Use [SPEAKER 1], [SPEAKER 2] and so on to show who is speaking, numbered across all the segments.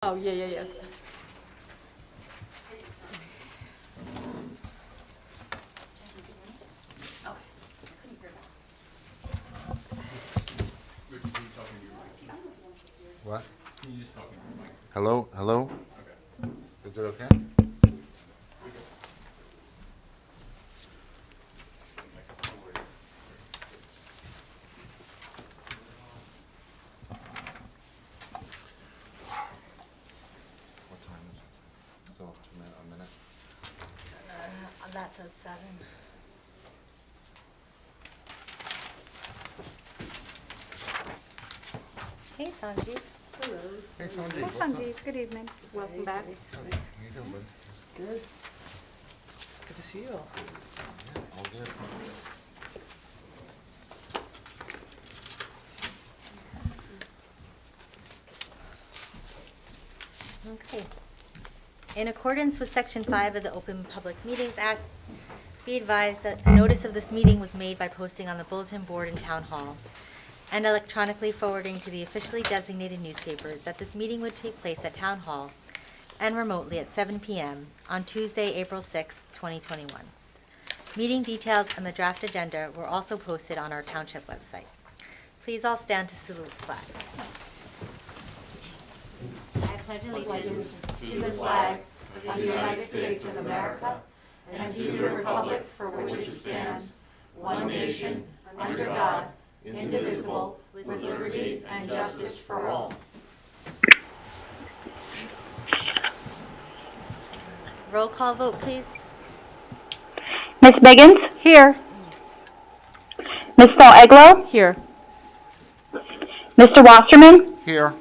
[SPEAKER 1] Oh, yeah.
[SPEAKER 2] What?
[SPEAKER 3] Can you just talk into the mic?
[SPEAKER 2] Hello? Hello?
[SPEAKER 3] Okay.
[SPEAKER 2] Is it okay? What time is it? Still a minute?
[SPEAKER 4] That says 7. Hey, Sanjeev.
[SPEAKER 1] Hello.
[SPEAKER 2] Hey, Sanjeev.
[SPEAKER 1] Hey,
[SPEAKER 2] what's up?
[SPEAKER 1] Sanjeev. Good evening. Welcome back.
[SPEAKER 2] How you doing, bud?
[SPEAKER 5] Good. Good to see you all.
[SPEAKER 2] Yeah, all good.
[SPEAKER 4] Okay. In accordance with Section 5 of the Open Public Meetings Act, be advised that a notice of this meeting was made by posting on the bulletin board in Town Hall and electronically forwarding to the officially designated newspapers that this meeting would take place at Town Hall and remotely at 7 p.m. on Tuesday, April 6, 2021. Meeting details and the draft agenda were also posted on our township website. Please all stand to salute the flag. I pledge allegiance
[SPEAKER 6] To the flag of the United States of America and to the republic for which it stands, one nation, under God, indivisible, with liberty and justice for all.
[SPEAKER 4] Roll call vote, please.
[SPEAKER 7] Ms. Biggins?
[SPEAKER 1] Here.
[SPEAKER 7] Ms. Eglo?
[SPEAKER 1] Here.
[SPEAKER 7] Mr. Wasserman?
[SPEAKER 2] Here.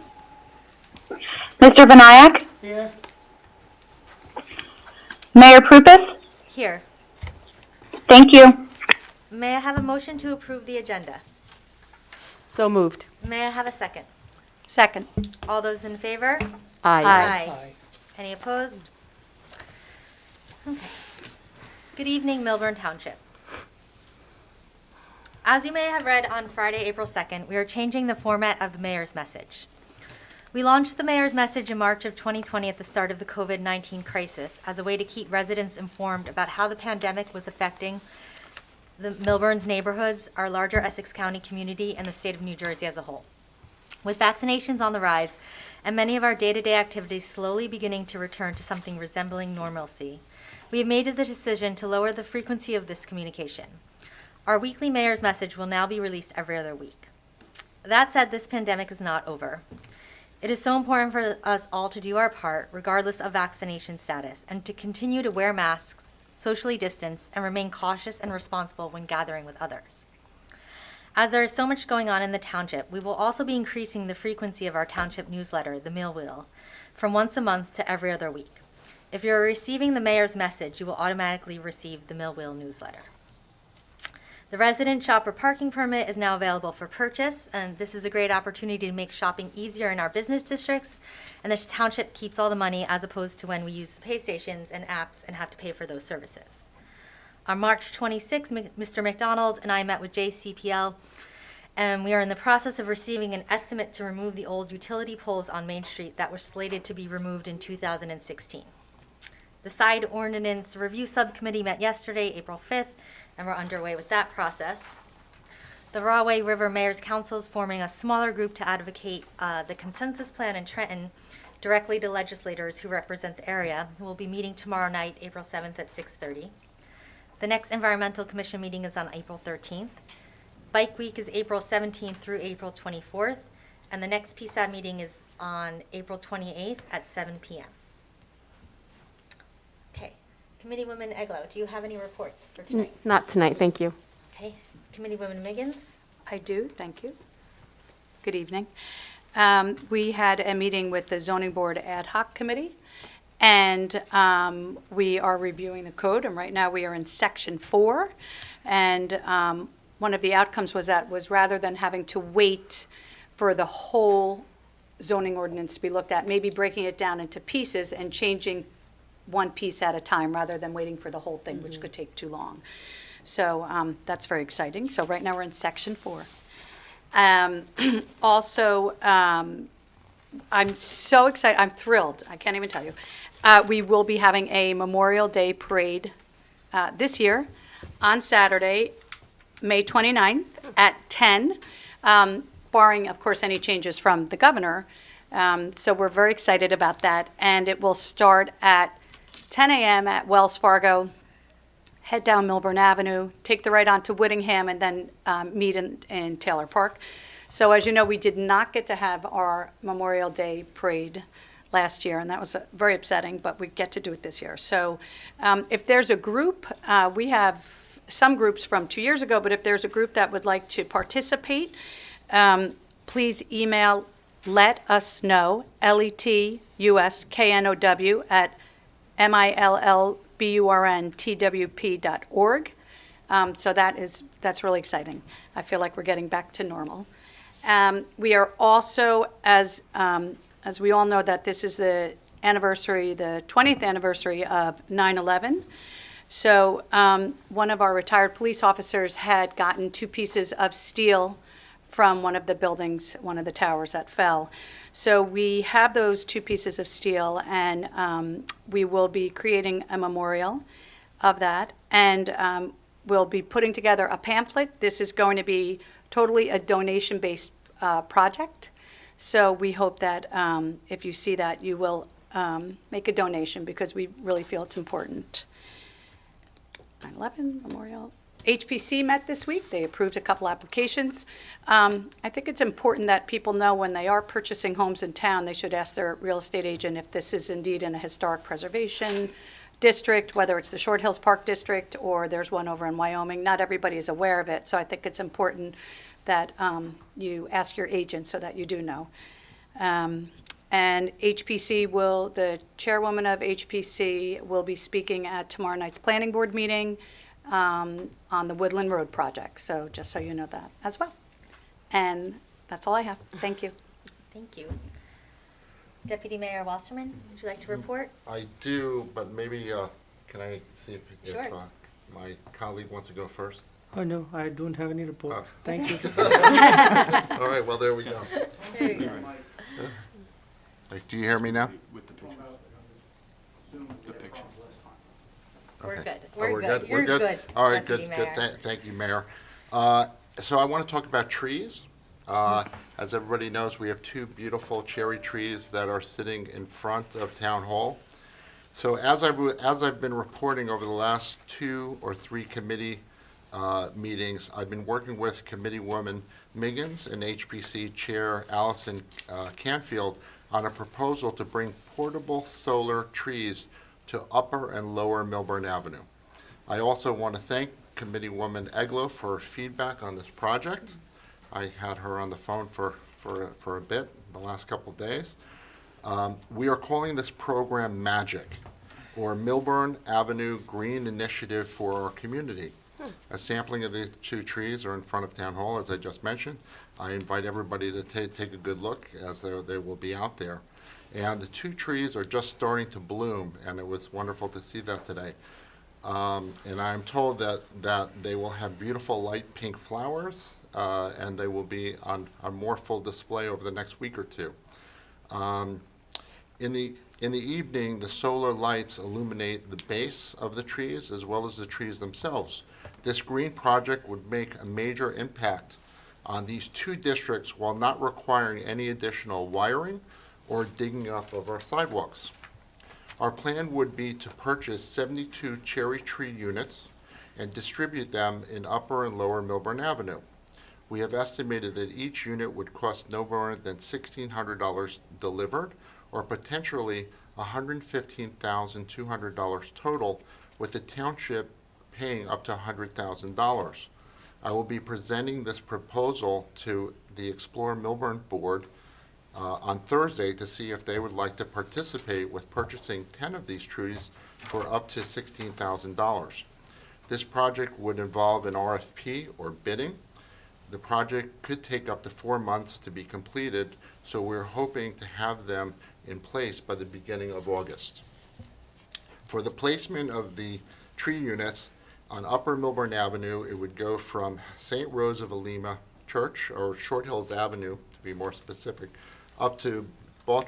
[SPEAKER 7] Mr. Vinayak?
[SPEAKER 5] Here.
[SPEAKER 7] Mayor Prupus?
[SPEAKER 4] Here.
[SPEAKER 7] Thank you.
[SPEAKER 4] May I have a motion to approve the agenda?
[SPEAKER 1] So moved.
[SPEAKER 4] May I have a second?
[SPEAKER 1] Second.
[SPEAKER 4] All those in favor?
[SPEAKER 1] Aye.
[SPEAKER 5] Aye.
[SPEAKER 4] Any opposed? Okay. Good evening, Millburn Township. As you may have read on Friday, April 2nd, we are changing the format of the mayor's message. We launched the mayor's message in March of 2020 at the start of the COVID-19 crisis as a way to keep residents informed about how the pandemic was affecting the Milburn's neighborhoods, our larger Essex County community, and the state of New Jersey as a whole. With vaccinations on the rise and many of our day-to-day activities slowly beginning to return to something resembling normalcy, we have made the decision to lower the frequency of this communication. Our weekly mayor's message will now be released every other week. That said, this pandemic is not over. It is so important for us all to do our part, regardless of vaccination status, and to continue to wear masks, socially distance, and remain cautious and responsible when gathering with others. As there is so much going on in the township, we will also be increasing the frequency of our township newsletter, the Mill Wheel, from once a month to every other week. If you're receiving the mayor's message, you will automatically receive the Mill Wheel newsletter. The resident shopper parking permit is now available for purchase, and this is a great opportunity to make shopping easier in our business districts, and the township keeps all the money as opposed to when we use the pay stations and apps and have to pay for those services. On March 26, Mr. McDonald and I met with JCPL, and we are in the process of receiving an estimate to remove the old utility poles on Main Street that were slated to be removed in 2016. The Side Ordinance Review Subcommittee met yesterday, April 5th, and we're underway with that process. The Rahway River Mayor's Council is forming a smaller group to advocate the consensus plan in Trenton directly to legislators who represent the area, who will be meeting tomorrow night, April 7th at 6:30. The next Environmental Commission meeting is on April 13th. Bike Week is April 17th through April 24th, and the next PSAB meeting is on April 28th at 7 p.m. Okay. Committeewoman Eglo, do you have any reports for tonight?
[SPEAKER 1] Not tonight, thank you.
[SPEAKER 4] Okay. Committeewoman Miggins?
[SPEAKER 8] I do, thank you. Good evening. We had a meeting with the Zoning Board Ad Hoc Committee, and we are reviewing the code, and right now we are in Section 4. And one of the outcomes was rather than having to wait for the whole zoning ordinance to be looked at, maybe breaking it down into pieces and changing one piece at a time rather than waiting for the whole thing, which could take too long. So that's very exciting. So right now we're in Section 4. Also, I'm so excited, I'm thrilled, I can't even tell you. We will be having a Memorial Day parade this year on Saturday, May 29th at 10, barring, of course, any changes from the governor. So we're very excited about that, and it will start at 10 a.m. at Wells Fargo, head down Milburn Avenue, take the right onto Whittingham, and then meet in Taylor Park. So as you know, we did not get to have our Memorial Day parade last year, and that was very upsetting, but we get to do it this year. So if there's a group, we have some groups from 2 years ago, but if there's a group that would like to participate, please email let us know, LETUSKNOW at MILLBURNTWP.org. So that's really exciting. I feel like we're getting back to normal. We are also, as we all know, that this is the anniversary, the 20th anniversary of 9/11. So one of our retired police officers had gotten 2 pieces of steel from one of the buildings, one of the towers that fell. So we have those 2 pieces of steel, and we will be creating a memorial of that, and we'll be putting together a pamphlet. This is going to be totally a donation-based project. So we hope that if you see that, you will make a donation, because we really feel it's important. 9/11 Memorial. HPC met this week. They approved a couple applications. I think it's important that people know when they are purchasing homes in town, they should ask their real estate agent if this is indeed in a historic preservation district, whether it's the Short Hills Park District or there's one over in Wyoming. Not everybody is aware of it, so I think it's important that you ask your agent so that you do know. And HPC the chairwoman of HPC will be speaking at tomorrow night's planning board meeting on the Woodland Road project. So just so you know that as well. And that's all I have. Thank you.
[SPEAKER 4] Thank you. Deputy Mayor Wasserman, would you like to report?
[SPEAKER 2] I do, but maybe, can I see if
[SPEAKER 4] Sure.
[SPEAKER 2] my colleague wants to go first?
[SPEAKER 9] Oh, no, I don't have any report.
[SPEAKER 2] Oh.
[SPEAKER 9] Thank you.
[SPEAKER 2] All right, well, there we go.
[SPEAKER 4] There you go.
[SPEAKER 2] Do you hear me now?
[SPEAKER 3] With the picture. The picture.
[SPEAKER 4] We're
[SPEAKER 2] Okay.
[SPEAKER 4] good.
[SPEAKER 2] Oh,
[SPEAKER 4] We're good. You're good,
[SPEAKER 2] All right,
[SPEAKER 4] Deputy
[SPEAKER 2] good, good.
[SPEAKER 4] Mayor.
[SPEAKER 2] Thank you, Mayor. So I want to talk about trees. As everybody knows, we have 2 beautiful cherry trees that are sitting in front of Town Hall. So as I've been reporting over the last 2 or 3 committee meetings, I've been working with Committeewoman Miggins and HPC Chair Allison Canfield on a proposal to bring portable solar trees to Upper and Lower Milburn Avenue. I also want to thank Committeewoman Enclave for her feedback on this project. I had her on the phone for a bit the last couple of days. We are calling this program MAGIC, or Milburn Avenue Green Initiative for Our Community. A sampling of these 2 trees are in front of Town Hall, as I just mentioned. I invite everybody to take a good look, as they will be out there. And the 2 trees are just starting to bloom, and it was wonderful to see that today. And I'm told that they will have beautiful light pink flowers, and they will be on more full display over the next week or 2. In the evening, the solar lights illuminate the base of the trees as well as the trees themselves. This green project would make a major impact on these 2 districts while not requiring any additional wiring or digging up of our sidewalks. Our plan would be to purchase 72 cherry tree units and distribute them in Upper and Lower Milburn Avenue. We have estimated that each unit would cost no more than $1,600 delivered, or potentially $115,200 total, with the township paying up to $100,000. I will be presenting this proposal to the Explore Milburn Board on Thursday to see if they would like to participate with purchasing 10 of these trees for up to $16,000. This project would involve an RFP or bidding. The project could take up to 4 months to be completed, so we're hoping to have them in place by the beginning of August. For the placement of the tree units on Upper Milburn Avenue, it would go from St. Rose of Lima Church, or Short Hills Avenue, to be more specific, up to asphalt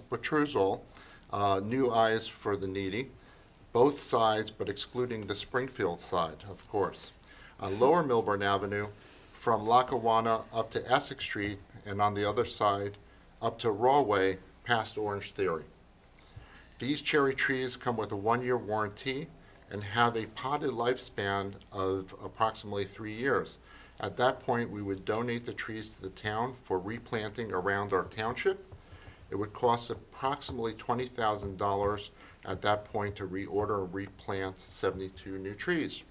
[SPEAKER 2] Petrusal, new eyes for the needy, both sides but excluding the Springfield side, of course. On Lower Milburn Avenue, from Lackawanna up to Essex Street, and on the other side up to Rawway past Orange Theory. These cherry trees come with a 1-year warranty and have a potted lifespan of approximately 3 years. At that point, we would donate the trees to the town for replanting around our township. It would cost approximately $20,000 at that point to reorder and replant 72 new trees.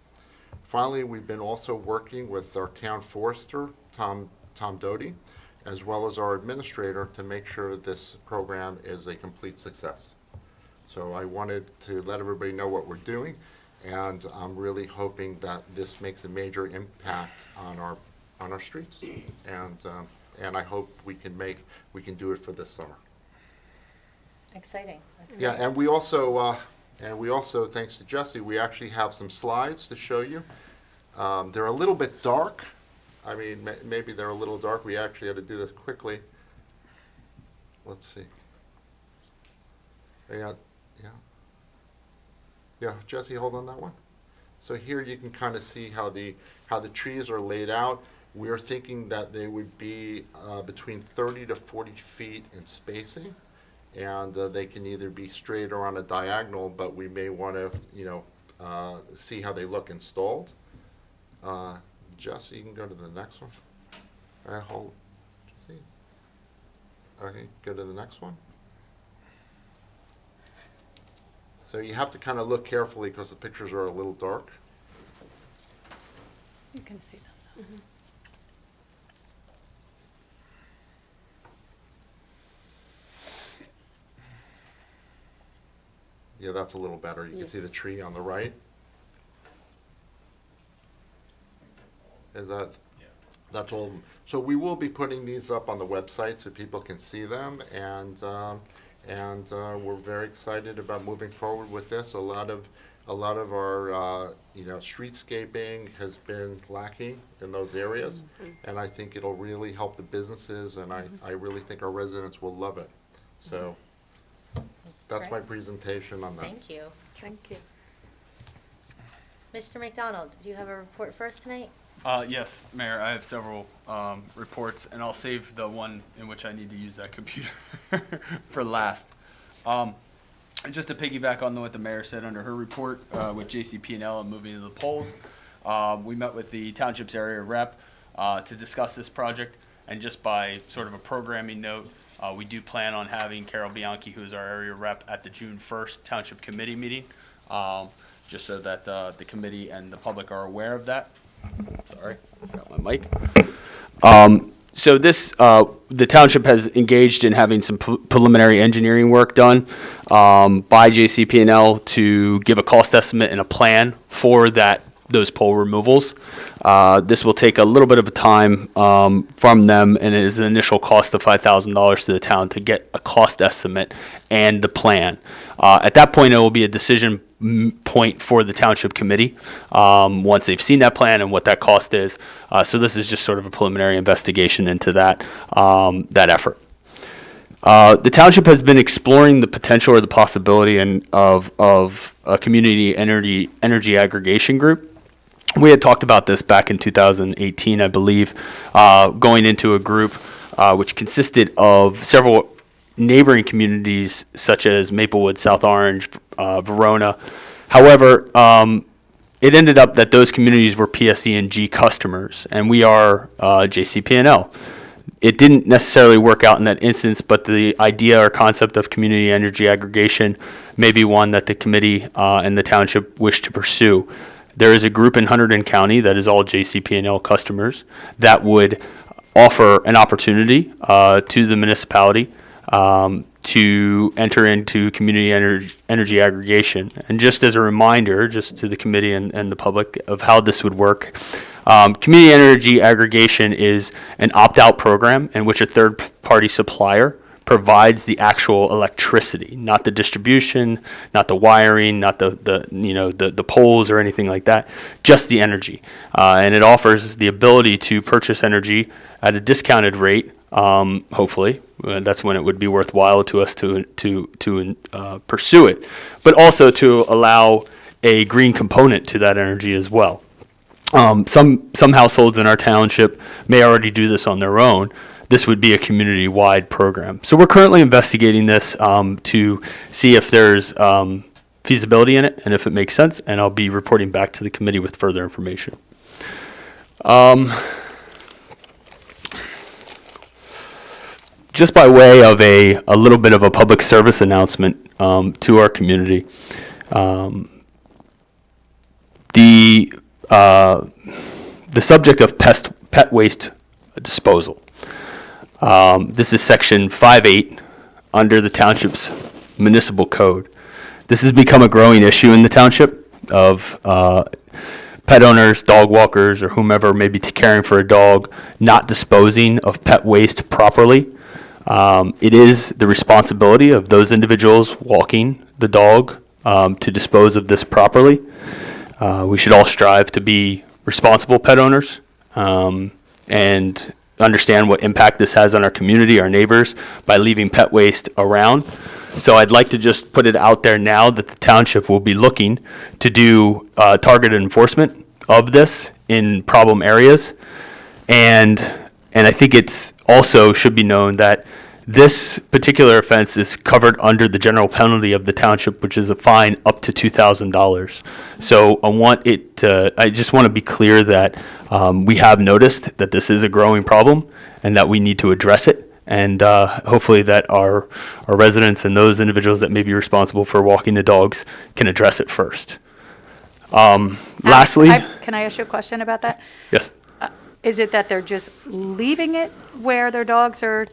[SPEAKER 2] Finally, we've been also working with our town forester, Tom Doty, as well as our administrator to make sure this program is a complete success. So I wanted to let everybody know what we're doing, and I'm really hoping that this makes a major impact on our streets, and I hope we can do it for this summer.
[SPEAKER 4] Exciting. That's
[SPEAKER 2] Yeah,
[SPEAKER 4] great.
[SPEAKER 2] and we also, thanks to Jesse, we actually have some slides to show you. They're a little bit dark. I mean, maybe they're a little dark. We actually had to do this quickly. Let's see. Yeah. Yeah, Jesse, hold on that one. So here you can kind of see how the trees are laid out. We're thinking that they would be between 30 to 40 feet in spacing, and they can either be straight or on a diagonal, but we may want to, see how they look installed. Jesse, you can go to the next one. All right, hold. Jesse. Okay, go to the next one. So you have to kind of look carefully because the pictures are a little dark.
[SPEAKER 8] You can see them.
[SPEAKER 2] Yeah, that's a little better. You can see the tree on the right. Is that? Yeah. That's all of them. So we will be putting these up on the website so people can see them, and we're very excited about moving forward with this. A lot of our streetscaping has been lacking in those areas, and I think it'll really help the businesses, and I really think our residents will love it. So that's my
[SPEAKER 4] Great.
[SPEAKER 2] presentation on that.
[SPEAKER 4] Thank you.
[SPEAKER 1] Thank you.
[SPEAKER 4] Mr. McDonald, do you have a report for us tonight?
[SPEAKER 10] Yes, Mayor, I have several reports, and I'll save the one in which I need to use that computer for last. Just to piggyback on what the mayor said under her report with JCP&L and moving to the polls, we met with the township's area rep to discuss this project, and just by sort of a programming note, we do plan on having Carol Bianchi, who is our area rep, at the June 1st Township Committee meeting, just so that the committee and the public are aware of that. Sorry, got my mic. So this, the township has engaged in having some preliminary engineering work done by JCP&L to give a cost estimate and a plan for those pole removals. This will take a little bit of a time from them, and it is an initial cost of $5,000 to the town to get a cost estimate and the plan. At that point, it will be a decision point for the township committee once they've seen that plan and what that cost is. So this is just sort of a preliminary investigation into that effort. The township has been exploring the potential or the possibility of a community energy aggregation group. We had talked about this back in 2018, I believe, going into a group which consisted of several neighboring communities such as Maplewood, South Orange, Verona. However, it ended up that those communities were PSE&G customers, and we are JCP&L. It didn't necessarily work out in that instance, but the idea or concept of community energy aggregation may be one that the committee and the township wish to pursue. There is a group in Hunterdon County that is all JCP&L customers that would offer an opportunity to the municipality to enter into community energy aggregation. And just as a reminder, just to the committee and the public of how this would work, community energy aggregation is an opt-out program in which a third-party supplier provides the actual electricity, not the distribution, not the wiring, not the poles or anything like that, just the energy. And it offers the ability to purchase energy at a discounted rate hopefully. That's when it would be worthwhile to us to pursue it, but also to allow a green component to that energy as well. Some households in our township may already do this on their own. This would be a community-wide program. So we're currently investigating this to see if there's feasibility in it and if it makes sense, and I'll be reporting back to the committee with further information. Just by way of a little bit of a public service announcement to our community, the subject of pet waste disposal. This is section 5.8 under the township's municipal code. This has become a growing issue in the township of pet owners, dog walkers, or whomever may be caring for a dog not disposing of pet waste properly. It is the responsibility of those individuals walking the dog to dispose of this properly. We should all strive to be responsible pet owners and understand what impact this has on our community, our neighbors, by leaving pet waste around. So I'd like to just put it out there now that the township will be looking to do targeted enforcement of this in problem areas. And I think it's also should be known that this particular offense is covered under the general penalty of the township, which is a fine up to $2,000. So I just want to be clear that we have noticed that this is a growing problem and that we need to address it. And hopefully that our residents and those individuals that may be responsible for walking the dogs can address it first. Lastly,
[SPEAKER 8] Can I ask you a question about that?
[SPEAKER 10] yes.
[SPEAKER 8] Is it that they're just leaving it where their dogs are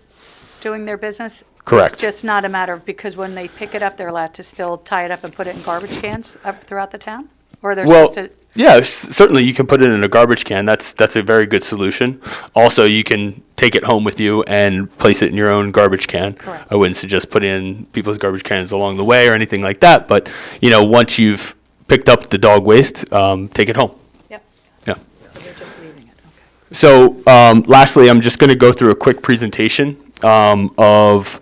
[SPEAKER 8] doing their business?
[SPEAKER 10] Correct.
[SPEAKER 8] It's just not a matter of, because when they pick it up, they're allowed to still tie it up and put it in garbage cans up throughout the town? Or they're
[SPEAKER 10] Well,
[SPEAKER 8] supposed to?
[SPEAKER 10] yeah, certainly you can put it in a garbage can. That's a very good solution. Also, you can take it home with you and place it in your own garbage can.
[SPEAKER 8] Correct.
[SPEAKER 10] I wouldn't suggest put in people's garbage cans along the way or anything like that. But once you've picked up the dog waste, take it home.
[SPEAKER 8] Yep.
[SPEAKER 10] Yeah.
[SPEAKER 8] So they're just leaving it, okay.
[SPEAKER 10] So lastly, I'm just going to go through a quick presentation of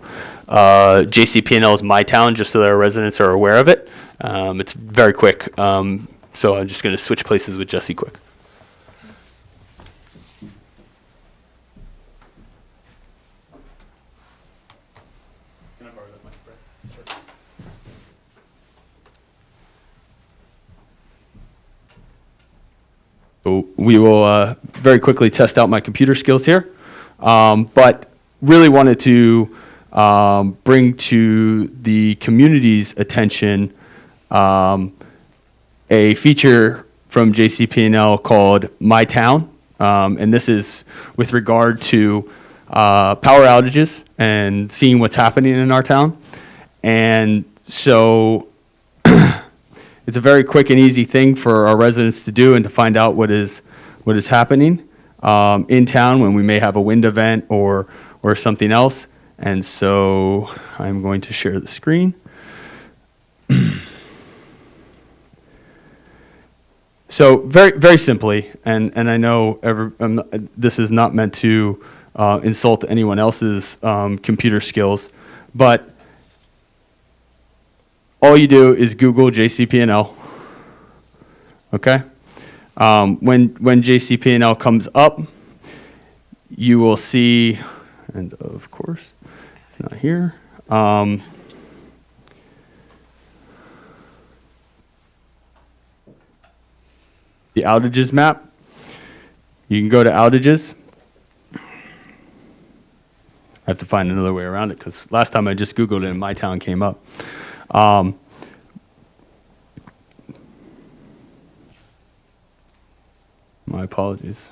[SPEAKER 10] JCP&L's My Town, just so that our residents are aware of it. It's very quick. So I'm just going to switch places with Jesse quick. Can I borrow that mic, Brett? Sure. So we will very quickly test out my computer skills here, but really wanted to bring to the community's attention a feature from JCP&L called My Town, and this is with regard to power outages and seeing what's happening in our town. And so it's a very quick and easy thing for our residents to do and to find out what is happening in town when we may have a wind event or something else. And so I'm going to share the screen. So very, very simply, and I know this is not meant to insult anyone else's computer skills, but all you do is Google JCP&L, okay? When JCP&L comes up, you will see, and of course, it's not here. The outages map. You can go to outages. I have to find another way around it because last time I just Googled it and My Town came up. My apologies.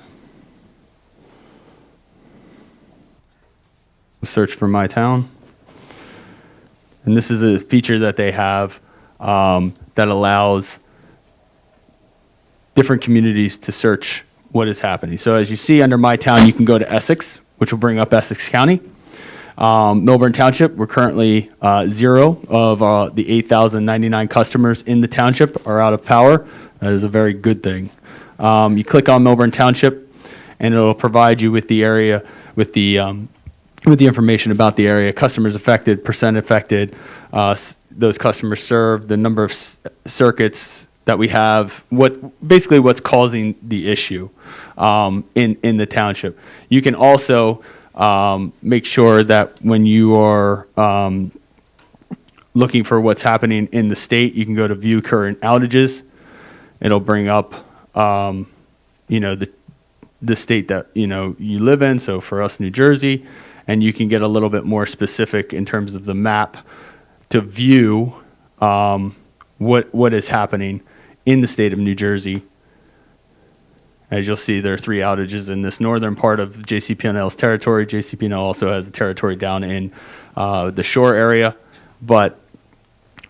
[SPEAKER 10] Search for My Town. And this is a feature that they have that allows different communities to search what is happening. So as you see under My Town, you can go to Essex, which will bring up Essex County. Millburn Township, we're currently 0 of the 8,099 customers in the township are out of power. That is a very good thing. You click on Millburn Township, and it'll provide you with the area, with the with the information about the area, customers affected, percent affected, those customers served, the number of circuits that we have, basically what's causing the issue in the township. You can also make sure that when you are looking for what's happening in the state, you can go to view current outages. It'll bring up, the state that, you live in. So for us, New Jersey, and you can get a little bit more specific in terms of the map to view what is happening in the state of New Jersey. As you'll see, there are 3 outages in this northern part of JCP&L's territory. JCP&L also has a territory down in the shore area. But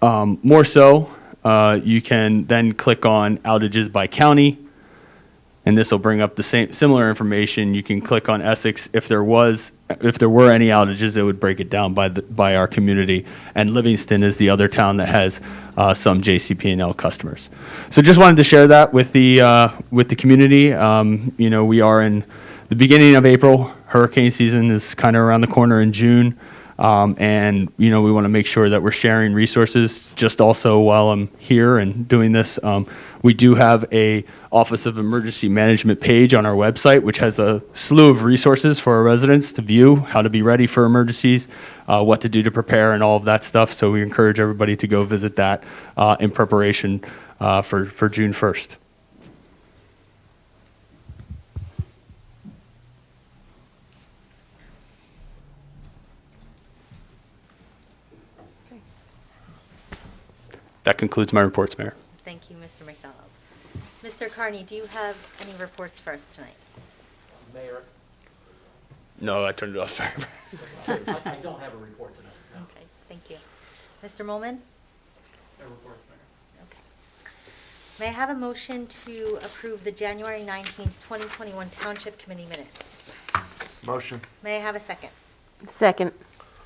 [SPEAKER 10] more so, you can then click on outages by county, and this will bring up the similar information. You can click on Essex. If there were any outages, it would break it down by our community. And Livingston is the other town that has some JCP&L customers. So just wanted to share that with the community. We are in the beginning of April. Hurricane season is kind of around the corner in June. And we want to make sure that we're sharing resources. Just also while I'm here and doing this, we do have a Office of Emergency Management page on our website, which has a slew of resources for our residents to view, how to be ready for emergencies, what to do to prepare, and all of that stuff. So we encourage everybody to go visit that in preparation for June 1st. That concludes my reports, Mayor.
[SPEAKER 4] Thank you, Mr. McDonald. Mr. Carney, do you have any reports for us tonight?
[SPEAKER 11] Mayor,
[SPEAKER 10] No, I turned it off.
[SPEAKER 11] I don't have a report tonight. No.
[SPEAKER 4] Okay, thank you. Mr. Molman?
[SPEAKER 11] No reports, Mayor.
[SPEAKER 4] Okay. May I have a motion to approve the January 19th, 2021 Township Committee minutes?
[SPEAKER 2] Motion.
[SPEAKER 4] May I have a second?
[SPEAKER 1] Second.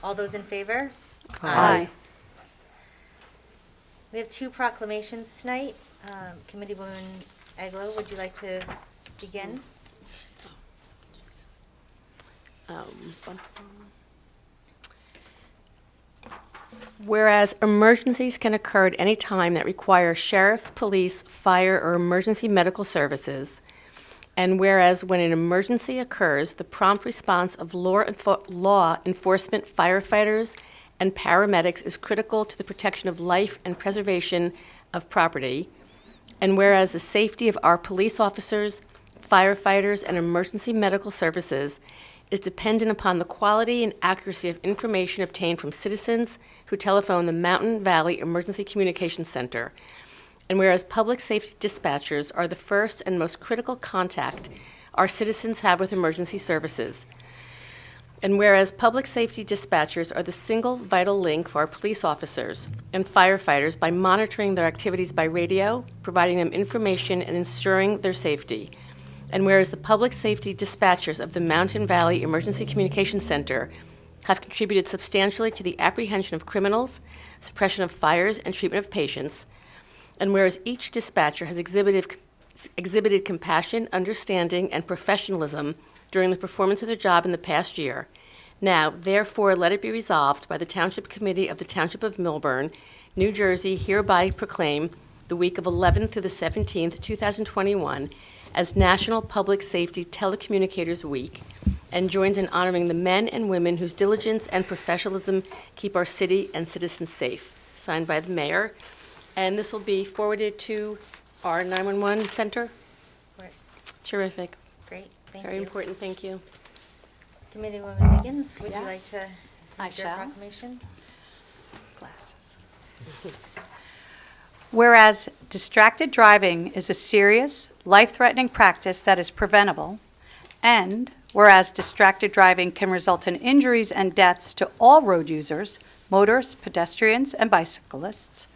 [SPEAKER 4] All those in favor?
[SPEAKER 1] Aye.
[SPEAKER 4] We have 2 proclamations tonight. Committeewoman Aglow, would you like to begin?
[SPEAKER 1] Whereas emergencies can occur at any time that require sheriff, police, fire, or emergency medical services, and whereas when an emergency occurs, the prompt response of law enforcement firefighters and paramedics is critical to the protection of life and preservation of property, and whereas the safety of our police officers, firefighters, and emergency medical services is dependent upon the quality and accuracy of information obtained from citizens who telephone the Mountain Valley Emergency Communications Center, and whereas public safety dispatchers are the first and most critical contact our citizens have with emergency services, and whereas public safety dispatchers are the single vital link for our police officers and firefighters by monitoring their activities by radio, providing them information, and ensuring their safety. And whereas the public safety dispatchers of the Mountain Valley Emergency Communications Center have contributed substantially to the apprehension of criminals, suppression of fires, and treatment of patients, and whereas each dispatcher has exhibited compassion, understanding, and professionalism during the performance of their job in the past year. Now, therefore, let it be resolved by the Township Committee of the Township of Milburn, New Jersey, hereby proclaim the week of 11th through the 17th, 2021, as National Public Safety Telecommunicators Week, and joins in honoring the men and women whose diligence and professionalism keep our city and citizens safe. Signed by the mayor. And this will be forwarded to our 911 center.
[SPEAKER 4] Right.
[SPEAKER 1] Terrific.
[SPEAKER 4] Great, thank
[SPEAKER 1] Very
[SPEAKER 4] you.
[SPEAKER 1] important, thank you.
[SPEAKER 4] Committeewoman Higgins, would you like
[SPEAKER 8] Yes,
[SPEAKER 4] to
[SPEAKER 8] I
[SPEAKER 4] read your
[SPEAKER 8] shall.
[SPEAKER 4] proclamation?
[SPEAKER 8] Glasses. Whereas distracted driving is a serious, life-threatening practice that is preventable, and whereas distracted driving can result in injuries and deaths to all road users, motorists, pedestrians, and bicyclists,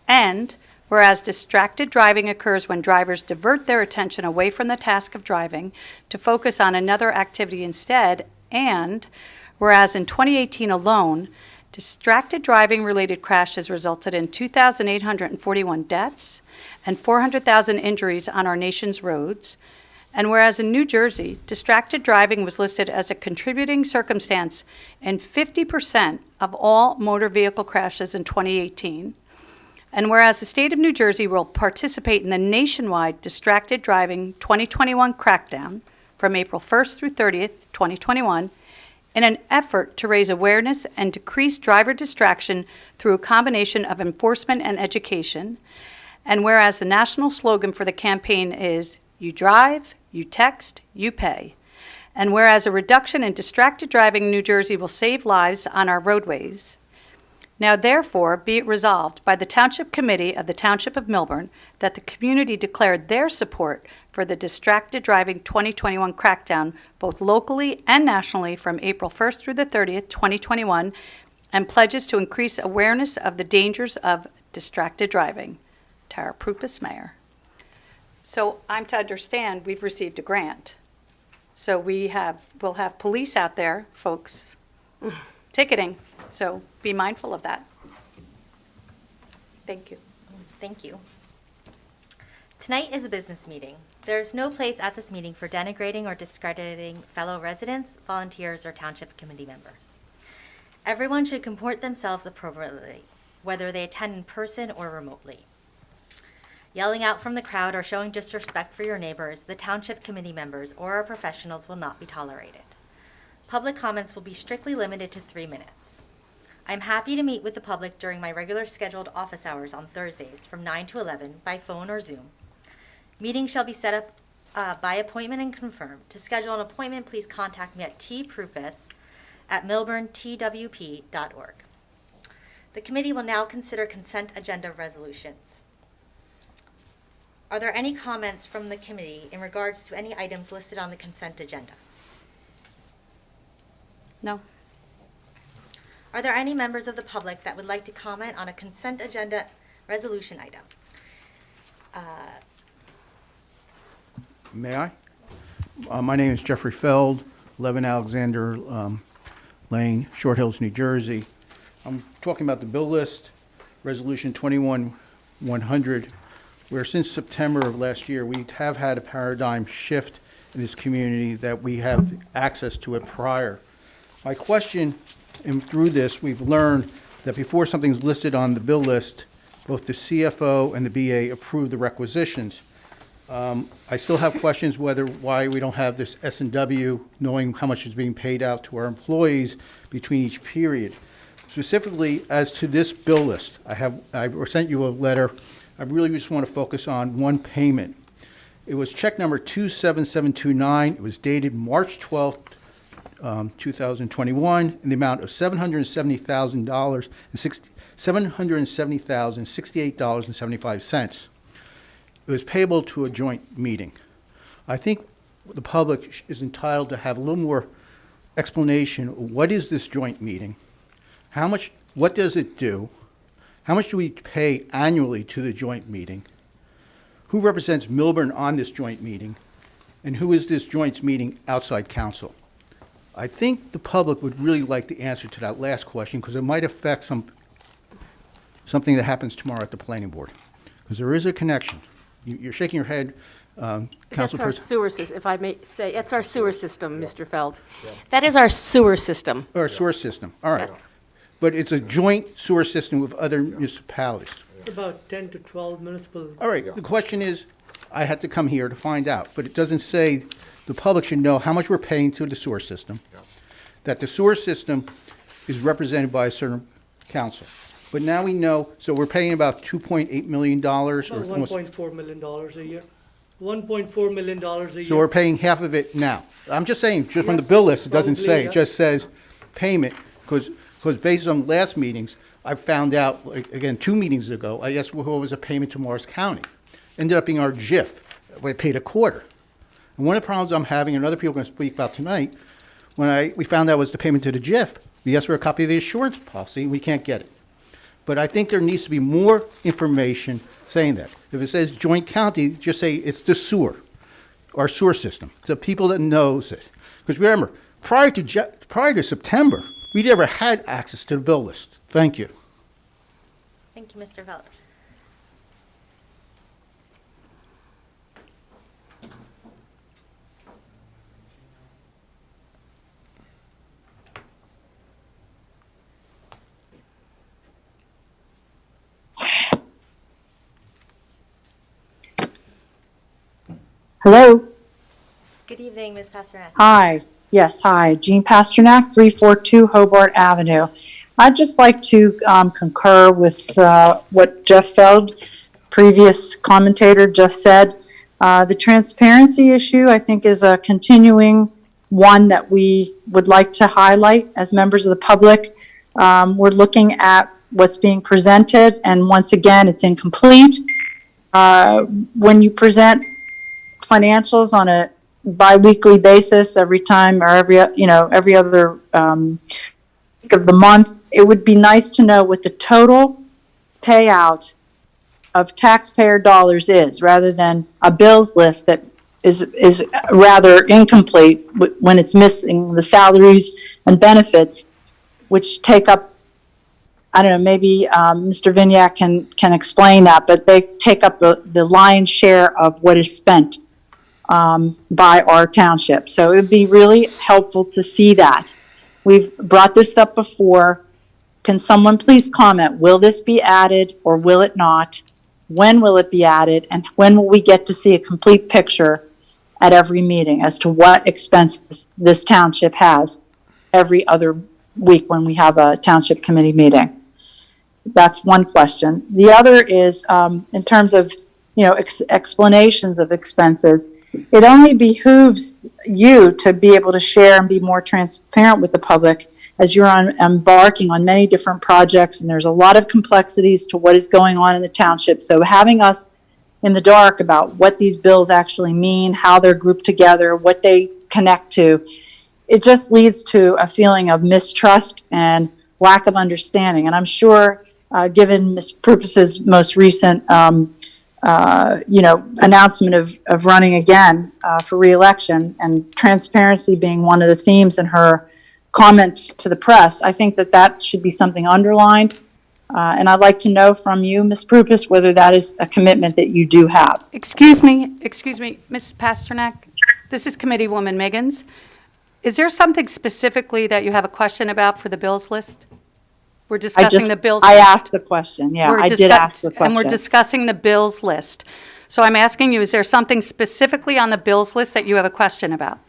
[SPEAKER 8] and whereas distracted driving occurs when drivers divert their attention away from the task of driving to focus on another activity instead, and whereas in 2018 alone, distracted driving-related crashes resulted in 2,841 deaths and 400,000 injuries on our nation's roads. And whereas in New Jersey, distracted driving was listed as a contributing circumstance in 50% of all motor vehicle crashes in 2018, and whereas the state of New Jersey will participate in the nationwide distracted driving 2021 crackdown from April 1st through 30th, 2021, in an effort to raise awareness and decrease driver distraction through a combination of enforcement and education, and whereas the national slogan for the campaign is "You drive, you text, you pay," and whereas a reduction in distracted driving in New Jersey will save lives on our roadways, now therefore be it resolved by the Township Committee of the Township of Milburn that the community declared their support for the distracted driving 2021 crackdown both locally and nationally from April 1st through the 30th, 2021, and pledges to increase awareness of the dangers of distracted driving. Tara Prupus, Mayor. So I'm to understand we've received a grant. So we'll have police out there, folks, ticketing. So be mindful of that. Thank you.
[SPEAKER 4] Thank you. Tonight is a business meeting. There is no place at this meeting for denigrating or discrediting fellow residents, volunteers, or township committee members. Everyone should comport themselves appropriately, whether they attend in person or remotely. Yelling out from the crowd or showing disrespect for your neighbors, the township committee members, or our professionals will not be tolerated. Public comments will be strictly limited to 3 minutes. I'm happy to meet with the public during my regular scheduled office hours on Thursdays from 9 to 11 by phone or Zoom. Meetings shall be set up by appointment and confirmed. To schedule an appointment, please contact me at tprupus@milburntwp.org. The committee will now consider consent agenda resolutions. Are there any comments from the committee in regards to any items listed on the consent agenda?
[SPEAKER 8] No?
[SPEAKER 4] Are there any members of the public that would like to comment on a consent agenda resolution item?
[SPEAKER 3] May I? My name is Jeffrey Feld, 11 Alexander Lane, Short Hills, New Jersey. I'm talking about the bill list, Resolution 21-100, where since September of last year, we have had a paradigm shift in this community that we have access to it prior. My question, and through this, we've learned that before something's listed on the bill list, both the CFO and the BA approve the requisitions. I still have questions why we don't have this S&W, knowing how much is being paid out to our employees between each period. Specifically, as to this bill list, I sent you a letter. I really just want to focus on one payment. It was check number 27729. It was dated March 12th, 2021, in the amount of $770,068.75. It was payable to a joint meeting. I think the public is entitled to have a little more explanation of what is this joint meeting, what does it do, how much do we pay annually to the joint meeting, who represents Milburn on this joint meeting, and who is this joint meeting outside counsel? I think the public would really like the answer to that last question because it might affect something that happens tomorrow at the planning board. Because there is a connection. You're shaking your head,
[SPEAKER 1] That's
[SPEAKER 3] Councilperson.
[SPEAKER 1] our sewer system, if I may say, that's our sewer system, Mr. Feld. That is our sewer system.
[SPEAKER 3] Or sewer system, all right.
[SPEAKER 1] Yes.
[SPEAKER 3] But it's a joint sewer system with other municipalities.
[SPEAKER 9] It's about 10 to 12 municipal.
[SPEAKER 3] All right, the question is, I had to come here to find out, but it doesn't say, the public should know how much we're paying to the sewer system, that the sewer system is represented by a certain council. But now we know, so we're paying about $2.8 million.
[SPEAKER 9] About $1.4 million a year. $1.4 million a year.
[SPEAKER 3] So we're paying half of it now. I'm just saying, just from the bill list, it doesn't say,
[SPEAKER 9] Probably,
[SPEAKER 3] it just says payment, because based on last meetings, I found out, like, again, 2 meetings ago, I asked what was a payment to Morris County. Ended up being our JIF. We paid a quarter. And one of the problems I'm having, and other people are going to speak about tonight, when we found out was the payment to the JIF, we asked for a copy of the insurance policy, and we can't get it. But I think there needs to be more information saying that. If it says joint county, just say it's the sewer, our sewer system, so people that knows it. Because remember, prior to September, we never had access to the bill list. Thank you.
[SPEAKER 4] Thank you, Mr. Veld.
[SPEAKER 12] Hello.
[SPEAKER 4] Good evening, Ms. Pasternak.
[SPEAKER 12] Hi. Yes, hi. Jean Pasternak, 342 Hobart Avenue. I'd just like to concur with what Jeff Feld, previous commentator, just said. The transparency issue, I think, is a continuing one that we would like to highlight as members of the public. We're looking at what's being presented, and once again, it's incomplete. When you present financials on a biweekly basis, every time or every other week of the month, it would be nice to know what the total payout of taxpayer dollars is, rather than a bills list that is rather incomplete when it's missing the salaries and benefits, which take up, I don't know, maybe Mr. Vignac can explain that, but they take up the lion's share of what is spent by our township. So it would be really helpful to see that. We've brought this up before. Can someone please comment, will this be added or will it not? When will it be added? And when will we get to see a complete picture at every meeting as to what expenses this township has every other week when we have a township committee meeting? That's one question. The other is in terms of explanations of expenses. It only behooves you to be able to share and be more transparent with the public as you're embarking on many different projects, and there's a lot of complexities to what is going on in the township. So having us in the dark about what these bills actually mean, how they're grouped together, what they connect to, it just leads to a feeling of mistrust and lack of understanding. And I'm sure, given Ms. Prupus's most recent announcement of running again for reelection, and transparency being one of the themes in her comment to the press, I think that should be something underlined. And I'd like to know from you, Ms. Prupus, whether that is a commitment that you do have.
[SPEAKER 8] Excuse me, Ms. Pasternak. This is Committeewoman Miggins. Is there something specifically that you have a question about for the bills list? We're discussing the bills list.
[SPEAKER 12] I asked the question, yeah, I did ask the question.
[SPEAKER 8] And we're discussing the bills list. So I'm asking you, is there something specifically on the bills list that you have a question about?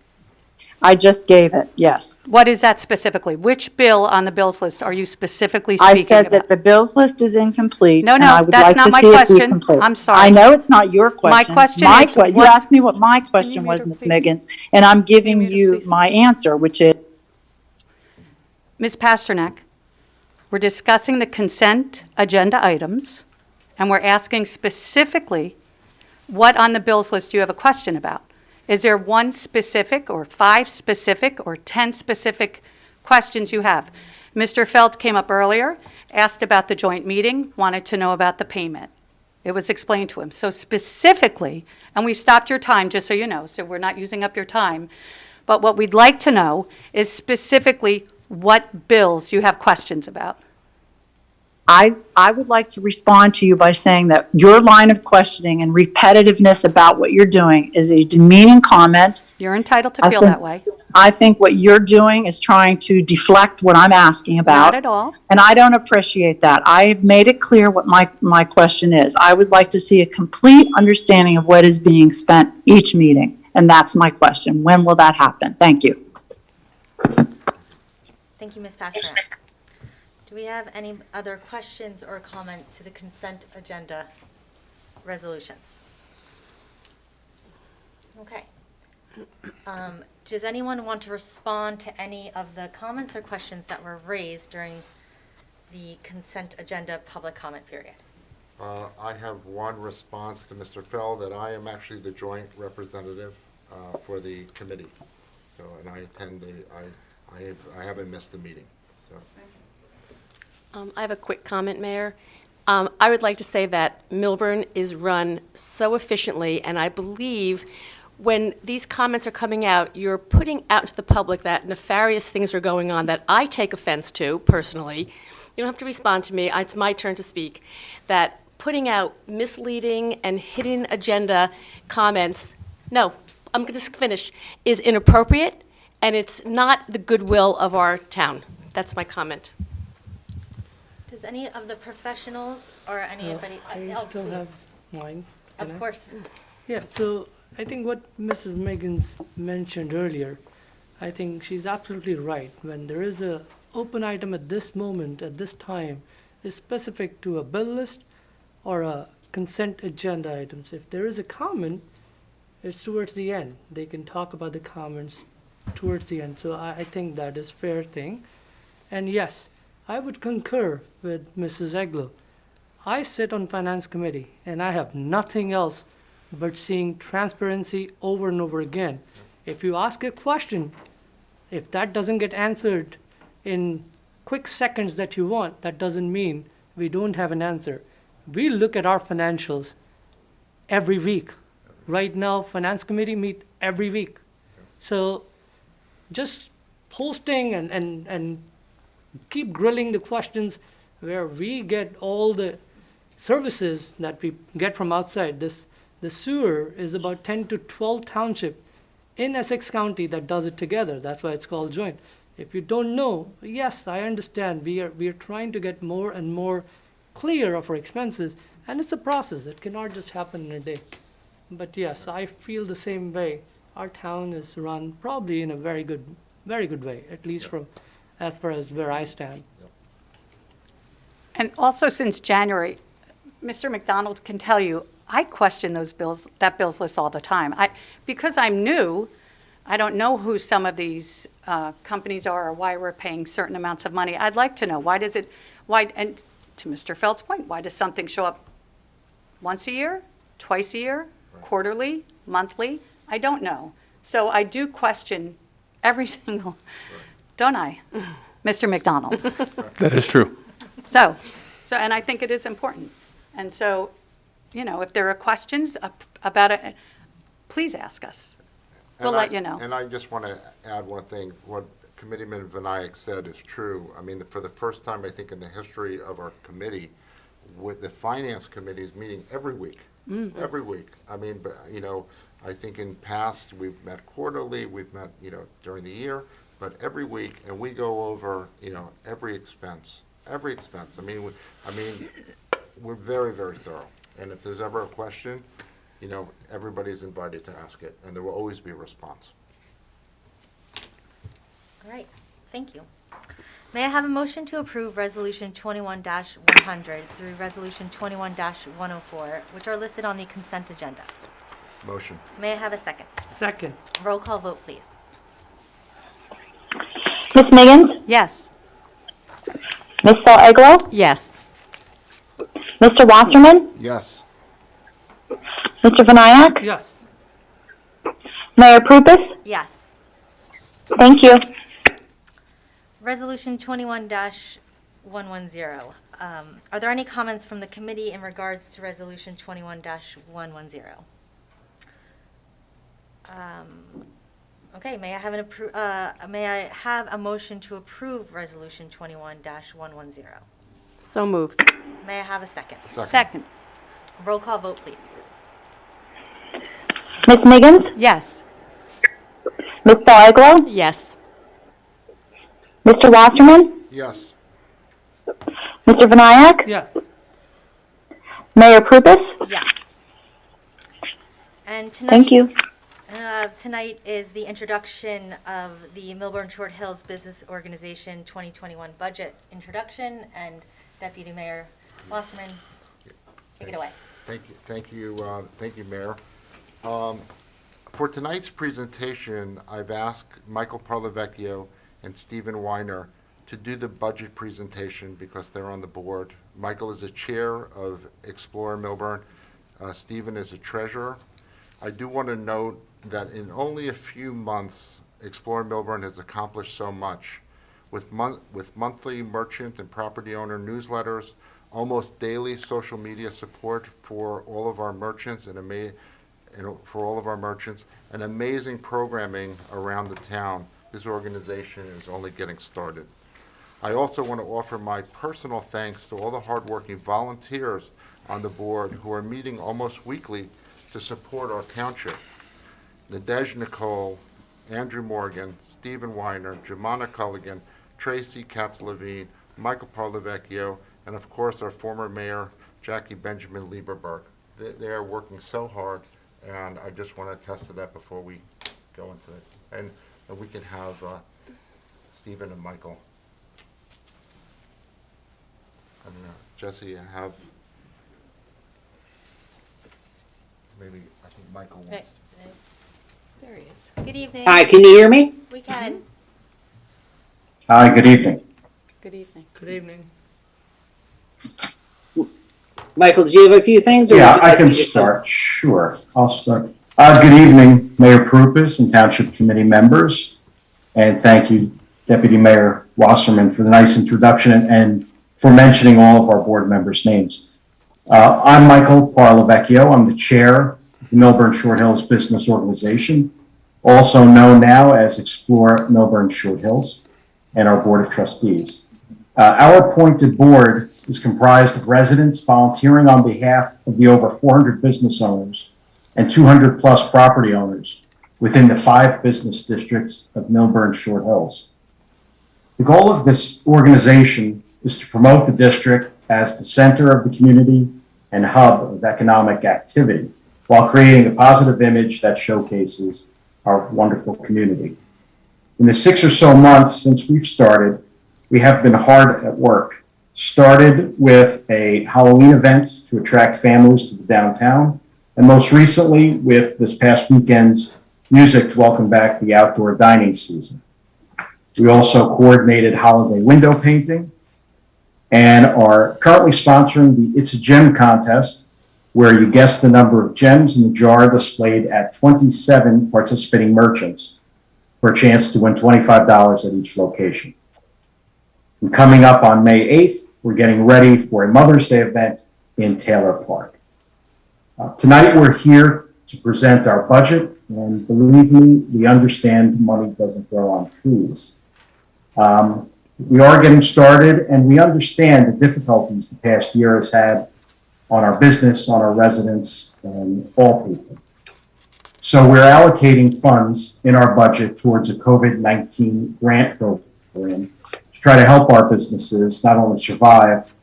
[SPEAKER 12] I just gave it, yes.
[SPEAKER 8] What is that specifically? Which bill on the bills list are you specifically speaking
[SPEAKER 12] I said
[SPEAKER 8] about?
[SPEAKER 12] that the bills list is incomplete.
[SPEAKER 8] No,
[SPEAKER 12] and I would
[SPEAKER 8] that's
[SPEAKER 12] like
[SPEAKER 8] not
[SPEAKER 12] to
[SPEAKER 8] my
[SPEAKER 12] see it be
[SPEAKER 8] question.
[SPEAKER 12] complete.
[SPEAKER 8] I'm sorry.
[SPEAKER 12] I know it's not your question.
[SPEAKER 8] question
[SPEAKER 12] My
[SPEAKER 8] is
[SPEAKER 12] You
[SPEAKER 8] what-
[SPEAKER 12] asked me what my question was, Ms. Miggins, and I'm giving
[SPEAKER 8] mute her,
[SPEAKER 12] you
[SPEAKER 8] please?
[SPEAKER 12] my answer, which is,
[SPEAKER 8] Ms. Pasternak, we're discussing the consent agenda items, and we're asking specifically what on the bills list you have a question about. Is there one specific, or 5 specific, or 10 specific questions you have? Mr. Feld came up earlier, asked about the joint meeting, wanted to know about the payment. It was explained to him. So specifically, and we stopped your time, just so you know, so we're not using up your time, but what we'd like to know is specifically what bills you have questions about.
[SPEAKER 12] I would like to respond to you by saying that your line of questioning and repetitiveness about what you're doing is a demeaning comment.
[SPEAKER 8] You're entitled to
[SPEAKER 12] I
[SPEAKER 8] feel
[SPEAKER 12] think-
[SPEAKER 8] that way.
[SPEAKER 12] I think what you're doing is trying to deflect what I'm asking about.
[SPEAKER 8] Not at all.
[SPEAKER 12] And I don't appreciate that. I've made it clear what my question is. I would like to see a complete understanding of what is being spent each meeting. And that's my question. When will that happen? Thank you.
[SPEAKER 4] Thank you, Ms. Pasternak. Do we have any other questions or comments to the consent agenda resolutions? Okay. Does anyone want to respond to any of the comments or questions that were raised during the consent agenda public comment period?
[SPEAKER 2] I have one response to Mr. Fell, that I am actually the joint representative for the committee. So, and I attend I haven't missed a meeting, so.
[SPEAKER 1] I have a quick comment, Mayor. I would like to say that Milburn is run so efficiently, and I believe when these comments are coming out, you're putting out to the public that nefarious things are going on that I take offense to, personally. You don't have to respond to me. It's my turn to speak. That putting out misleading and hidden agenda comments, no, I'm going to finish, is inappropriate, and it's not the goodwill of our town. That's my comment.
[SPEAKER 4] Does any of the professionals or anybody?
[SPEAKER 9] I
[SPEAKER 4] oh,
[SPEAKER 9] still
[SPEAKER 4] please.
[SPEAKER 9] have mine. Can I?
[SPEAKER 4] Of course.
[SPEAKER 9] Yeah, so I think what Mrs. Meggins mentioned earlier, I think she's absolutely right. When there is a open item at this moment, at this time, is specific to a bill list or a consent agenda items. If there is a comment, it's towards the end. They can talk about the comments towards the end. So I think that is fair thing. And yes, I would concur with Mrs. Eglo. I sit on Finance Committee, and I have nothing else but seeing transparency over and over again. If you ask a question, if that doesn't get answered in quick seconds that you want, that doesn't mean we don't have an answer. We look at our financials every week. Right now, Finance Committee meet every week. So just posting and keep grilling the questions where we get all the services that we get from outside. The sewer is about 10 to 12 township in Essex County that does it together. That's why it's called joint. If you don't know, yes, I understand. We are trying to get more and more clear of our expenses, and it's a process. It cannot just happen in a day. But yes, I feel the same way. Our town is run probably in a very good way, at least from as far as where I stand.
[SPEAKER 8] And also since January, Mr. McDonald can tell you, I question those bills, that bills list all the time. Because I'm new, I don't know who some of these companies are or why we're paying certain amounts of money. I'd like to know, and to Mr. Feld's point, why does something show up once a year, twice a year, quarterly, monthly? I don't know. So I do question every single, don't I, Mr. McDonald?
[SPEAKER 10] That is true.
[SPEAKER 8] So, and I think it is important. And so, if there are questions about it, please ask us. We'll let you know.
[SPEAKER 2] And I just want to add one thing. What Committeeman Vinayak said is true. I mean, for the first time, I think, in the history of our committee, with the Finance Committee is meeting every week. Every week. I mean, but, I think in past, we've met quarterly, we've met, during the year, but every week, and we go over, every expense. Every expense. We're very, very thorough. And if there's ever a question, everybody's invited to ask it, and there will always be a response.
[SPEAKER 4] All right, thank you. May I have a motion to approve Resolution 21-100 through Resolution 21-104, which are listed on the consent agenda?
[SPEAKER 2] Motion.
[SPEAKER 4] May I have a second?
[SPEAKER 9] Second,
[SPEAKER 4] Roll call vote, please.
[SPEAKER 7] Ms. Miggins,
[SPEAKER 8] Yes.
[SPEAKER 7] Ms. Eglo,
[SPEAKER 1] Yes.
[SPEAKER 7] Mr. Wasserman,
[SPEAKER 2] Yes.
[SPEAKER 7] Mr. Vinayak,
[SPEAKER 9] yes.
[SPEAKER 7] Mayor Prupus.
[SPEAKER 4] Yes.
[SPEAKER 7] Thank you.
[SPEAKER 4] Resolution 21-110. Are there any comments from the committee in regards to Resolution 21-110? Okay, may I have a motion to approve Resolution 21-110?
[SPEAKER 1] So moved.
[SPEAKER 4] May I have a second?
[SPEAKER 8] Second.
[SPEAKER 4] Roll call vote, please.
[SPEAKER 7] Ms. Miggins,
[SPEAKER 8] Yes.
[SPEAKER 7] Mr. Eglo,
[SPEAKER 1] Yes.
[SPEAKER 7] Mr. Wasserman,
[SPEAKER 2] Yes.
[SPEAKER 7] Mr. Vinayak,
[SPEAKER 9] Yes.
[SPEAKER 7] Mayor Prupus.
[SPEAKER 4] Yes. And tonight.
[SPEAKER 7] Thank you.
[SPEAKER 4] Tonight is the introduction of the Milburn Short Hills Business Organization 2021 budget introduction, and Deputy Mayor Wasserman, take it away.
[SPEAKER 2] Thank you, Mayor. For tonight's presentation, I've asked Michael Parlavecchio and Stephen Weiner to do the budget presentation because they're on the board. Michael is the chair of Explore Milburn. Stephen is a treasurer. I do want to note that in only a few months, Explore Milburn has accomplished so much. With monthly merchant and property owner newsletters, almost daily social media support for all of our merchants and amazing programming around the town. This organization is only getting started. I also want to offer my personal thanks to all the hardworking volunteers on the board who are meeting almost weekly to support our township. Nadej Nicole, Andrew Morgan, Stephen Weiner, Jemana Culligan, Tracy Katz-Levine, Michael Parlavecchio, and of course our former mayor, Jackie Benjamin Lieberberg. They are working so hard, And I just want to attest to that before we go into it. And we can have Stephen and Michael. And Jesse, have, maybe, I think Michael wants to.
[SPEAKER 1] There he is.
[SPEAKER 4] Good evening.
[SPEAKER 13] Hi, can you hear me?
[SPEAKER 4] We can.
[SPEAKER 13] Hi, good evening.
[SPEAKER 8] Good evening.
[SPEAKER 9] Good evening.
[SPEAKER 13] Michael, do you have a few things? Or
[SPEAKER 14] Yeah,
[SPEAKER 13] would you
[SPEAKER 14] I
[SPEAKER 13] like
[SPEAKER 14] can
[SPEAKER 13] me to
[SPEAKER 14] start. Sure, I'll start. Good evening, Mayor Prupus and Township Committee members. And thank you, Deputy Mayor Wasserman, for the nice introduction and for mentioning all of our board members' names. I'm Michael Parlavecchio. I'm the chair of the Milburn Short Hills Business Organization, also known now as Explore Milburn Short Hills, and our Board of Trustees. Our appointed board is comprised of residents volunteering on behalf of the over 400 business owners and 200 plus property owners within the 5 business districts of Millburn Short Hills. The goal of this organization is to promote the district as the center of the community and hub of economic activity while creating a positive image that showcases our wonderful community. In the 6 or so months since we've started, we have been hard at work. Started with a Halloween event to attract families to the downtown, and most recently with this past weekend's music to welcome back the outdoor dining season. We also coordinated holiday window painting and are currently sponsoring the It's a Gem contest, where you guess the number of gems in the jar displayed at 27 participating merchants for a chance to win $25 at each location. And coming up on May 8th, we're getting ready for a Mother's Day event in Taylor Park. Tonight, we're here to present our budget, and believe me, we understand money doesn't grow on trees. We are getting started, and we understand the difficulties the past year has had on our business, on our residents, and all people. So we're allocating funds in our budget towards a COVID-19 grant program to try to help our businesses not only survive,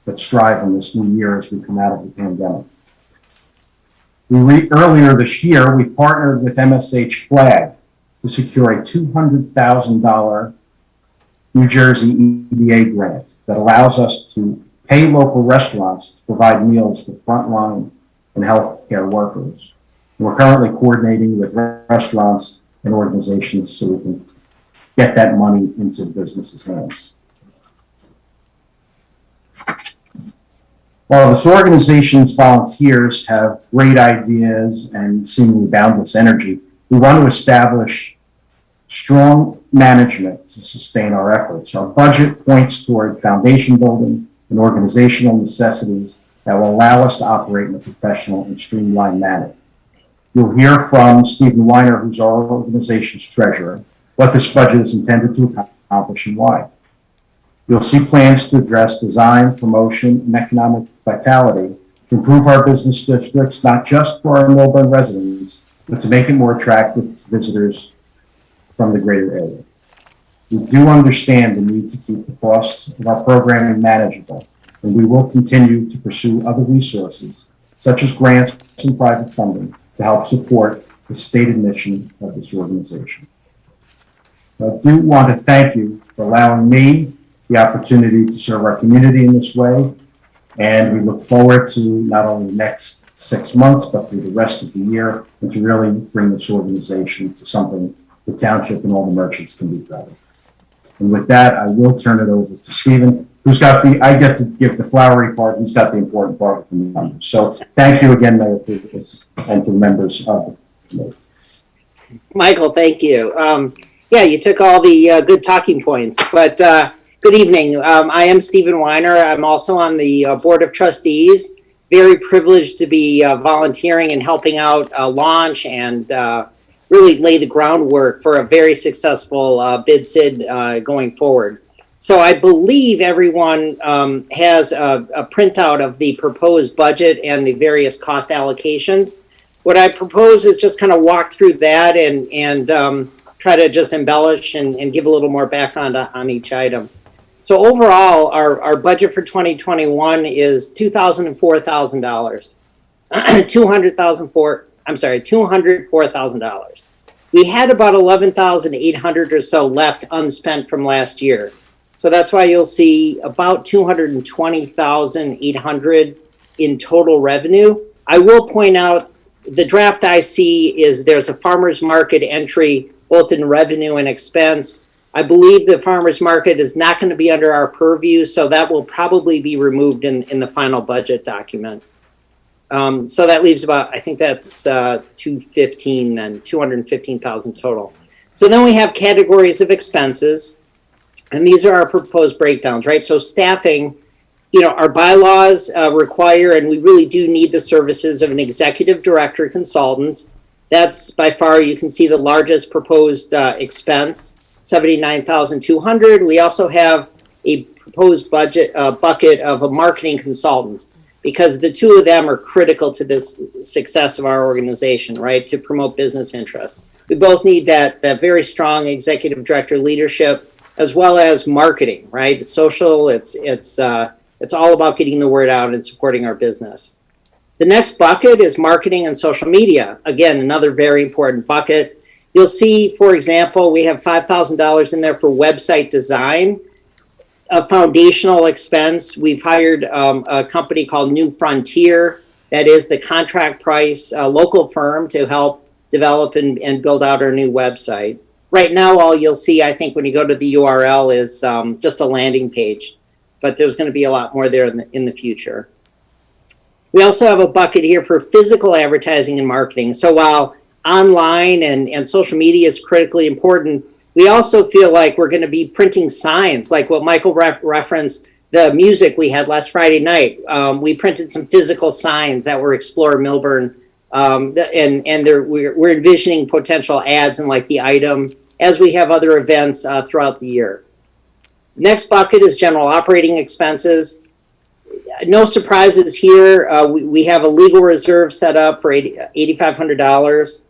[SPEAKER 14] but strive in this new year as we come out of the pandemic. Earlier this year, we partnered with MSH Flag to secure a $200,000 New Jersey EDA grant that allows us to pay local restaurants to provide meals for frontline and healthcare workers. And we're currently coordinating with restaurants and organizations so we can get that money into the business's hands. While this organization's volunteers have great ideas and seemingly boundless energy, we want to establish strong management to sustain our efforts. Our budget points toward foundation building and organizational necessities that will allow us to operate in a professional and streamlined manner. You'll hear from Stephen Weiner, who's our organization's treasurer, what this budget is intended to accomplish and why. You'll see plans to address design, promotion, and economic vitality to improve our business districts, not just for our Milburn residents, but to make it more attractive to visitors from the greater area. We do understand the need to keep the costs of our programming manageable, and we will continue to pursue other resources, such as grants and private funding, to help support the stated mission of this organization. I do want to thank you for allowing me the opportunity to serve our community in this way, and we look forward to not only the next 6 months, but through the rest of the year, and to really bring this organization to something the township and all the merchants can be proud of. And with that, I will turn it over to Stephen, who's got I get to give the flowery part, he's got the important part with the numbers. So thank you again, Mayor Pupis, and to the members of the committee.
[SPEAKER 13] Michael, thank you. Yeah, you took all the good talking points, but good evening. I am Stephen Weiner. I'm also on the Board of Trustees. Very privileged to be volunteering and helping out launch and really lay the groundwork for a very successful bid SID going forward. So I believe everyone has a printout of the proposed budget and the various cost allocations. What I propose is just kind of walk through that and try to just embellish and give a little more background on each item. So overall, our budget for 2021 is $2,000 and $4,000. $200,000 for $204,000. We had about 11,800 or so left unspent from last year. So that's why you'll see about 220,800 in total revenue. I will point out the draft I see is there's a farmer's market entry both in revenue and expense. I believe the farmer's market is not going to be under our purview, so that will probably be removed in the final budget document. So that leaves about, I think that's 215 and 215,000 total. So then we have categories of expenses, and these are our proposed breakdowns, right? So staffing, our bylaws require, and we really do need the services of an executive director consultant. That's by far, you can see the largest proposed expense, $79,200. We also have a proposed bucket of a marketing consultant, because the two of them are critical to this success of our organization, right? To promote business interests. We both need that very strong executive director leadership, as well as marketing, right? Social, it's all about getting the word out and supporting our business. The next bucket is marketing and social media. Again, another very important bucket. You'll see, for example, we have $5,000 in there for website design. A foundational expense. We've hired a company called New Frontier. That is the contract price, local firm to help develop and build out our new website. Right now, all you'll see, I think, when you go to the URL is just a landing page, but there's going to be a lot more there in the future. We also have a bucket here for physical advertising and marketing. So while online and social media is critically important, we also feel like we're going to be printing signs, like what Michael referenced, the music we had last Friday night. We printed some physical signs that were Explore Milburn, and we're envisioning potential ads in like the item as we have other events throughout the year. Next bucket is general operating expenses. No surprises here. We have a legal reserve set up for $8,500.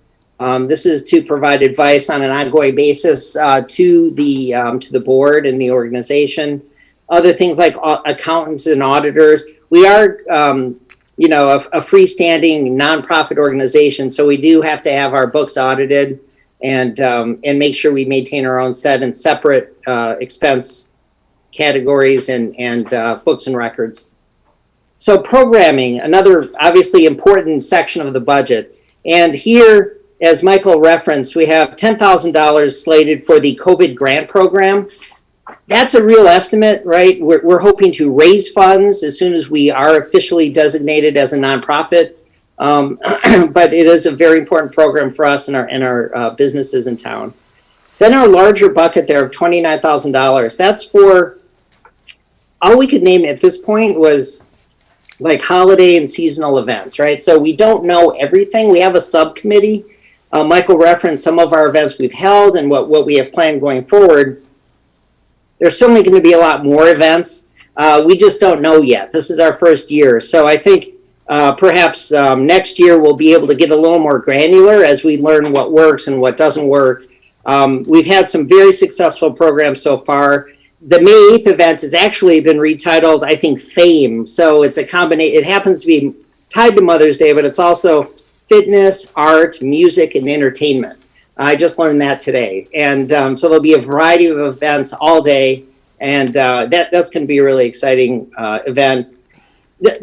[SPEAKER 13] This is to provide advice on an ongoing basis to the board and the organization. Other things like accountants and auditors. We are, a freestanding nonprofit organization, so we do have to have our books audited and make sure we maintain our own set and separate expense categories and books and records. So programming, another obviously important section of the budget, and here, as Michael referenced, we have $10,000 slated for the COVID grant program. That's a real estimate, right? We're hoping to raise funds as soon as we are officially designated as a nonprofit. But it is a very important program for us and our businesses in town. Then our larger bucket there of $29,000. That's for, all we could name at this point was like holiday and seasonal events, right? So we don't know everything. We have a subcommittee. Michael referenced some of our events we've held and what we have planned going forward. There's certainly going to be a lot more events. We just don't know yet. This is our first year. So I think perhaps next year we'll be able to get a little more granular as we learn what works and what doesn't work. We've had some very successful programs so far. The May 8th event has actually been retitled, I think, Fame. So it's a combination. It happens to be tied to Mother's Day, but it's also fitness, art, music, and entertainment. I just learned that today. And so there'll be a variety of events all day, and that's going to be a really exciting event. Let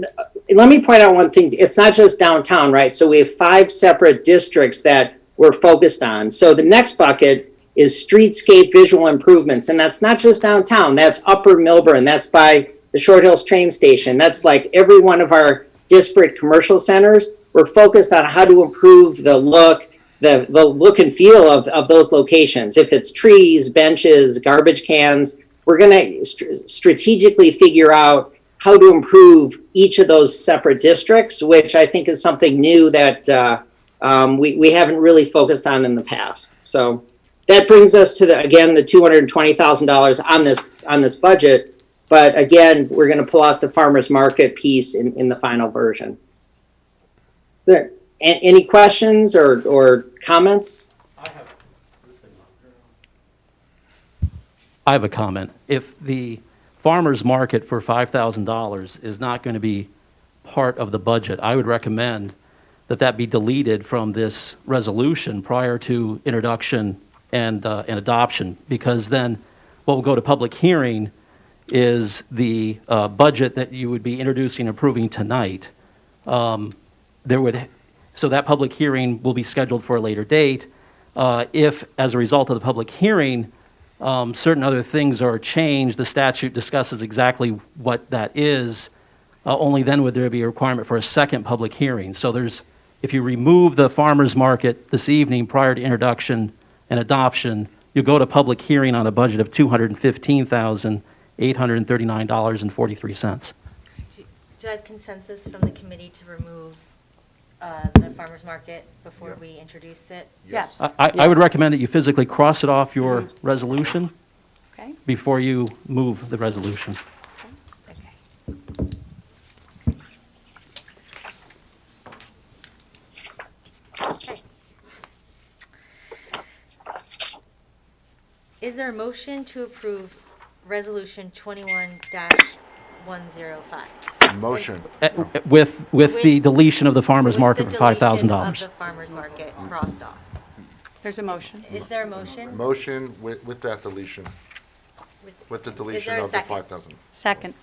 [SPEAKER 13] me point out one thing. It's not just downtown, right? So we have 5 separate districts that we're focused on. So the next bucket is streetscape visual improvements, and that's not just downtown. That's Upper Milburn. That's by the Short Hills train station. That's like every one of our disparate commercial centers. We're focused on how to improve the look and feel of those locations. If it's trees, benches, garbage cans, we're going to strategically figure out how to improve each of those separate districts, which I think is something new that we haven't really focused on in the past. So that brings us to the $220,000 on this budget. But again, we're going to pull out the farmers market piece in the final version. Is there any questions or comments?
[SPEAKER 11] I have a comment. If the farmer's market for $5,000 is not going to be part of the budget, I would recommend that be deleted from this resolution prior to introduction and adoption, because then what will go to public hearing is the budget that you would be introducing and approving tonight. So that public hearing will be scheduled for a later date. If, as a result of the public hearing, certain other things are changed, the statute discusses exactly what that is, only then would there be a requirement for a second public hearing. So if you remove the farmer's market this evening prior to introduction and adoption, you go to public hearing on a budget of $215,839.43.
[SPEAKER 4] Do I have consensus from the committee to remove the farmer's market before we introduce it?
[SPEAKER 8] Yes.
[SPEAKER 11] I would recommend that you physically cross it off your resolution
[SPEAKER 8] Okay.
[SPEAKER 11] before you move the resolution.
[SPEAKER 4] Okay. Okay. Is there a motion to approve Resolution 21-105?
[SPEAKER 2] Motion.
[SPEAKER 11] With the deletion of the farmer's
[SPEAKER 4] With
[SPEAKER 11] market
[SPEAKER 4] the
[SPEAKER 11] for
[SPEAKER 4] deletion of
[SPEAKER 11] $5,000.
[SPEAKER 4] the farmer's market crossed off.
[SPEAKER 8] There's a motion.
[SPEAKER 4] Is there a motion?
[SPEAKER 2] Motion with that deletion, with the deletion
[SPEAKER 4] there a
[SPEAKER 2] of the
[SPEAKER 4] second?
[SPEAKER 2] 5,000.
[SPEAKER 8] Second.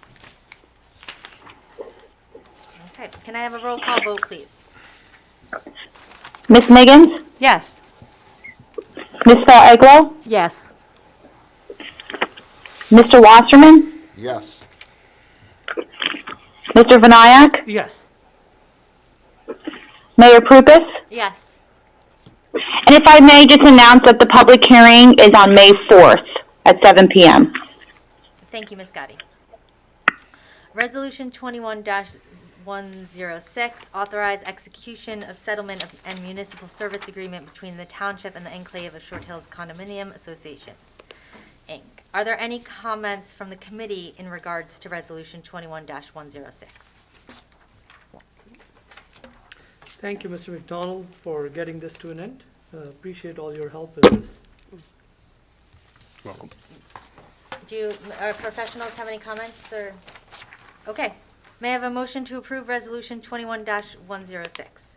[SPEAKER 4] Okay, can I have a roll call vote, please?
[SPEAKER 7] Ms. Miggins,
[SPEAKER 8] Yes.
[SPEAKER 7] Ms. Eglo,
[SPEAKER 1] Yes.
[SPEAKER 7] Mr. Wasserman,
[SPEAKER 2] Yes.
[SPEAKER 7] Mr. Vinayak,
[SPEAKER 9] Yes.
[SPEAKER 7] Mayor Prupus.
[SPEAKER 4] Yes.
[SPEAKER 7] And if I may just announce that the public hearing is on May 4th at 7 p.m.
[SPEAKER 4] Thank you, Ms. Gotti. Resolution 21-106, authorize execution of settlement and municipal service agreement between the township and the Enclave of Short Hills Condominium Associations, Inc. Are there any comments from the committee in regards to Resolution 21-106?
[SPEAKER 9] Thank you, Mr. McDonald, for getting this to an end. Appreciate all your help in this.
[SPEAKER 4] Do our professionals have any comments or? Okay. May I have a motion to approve Resolution 21-106?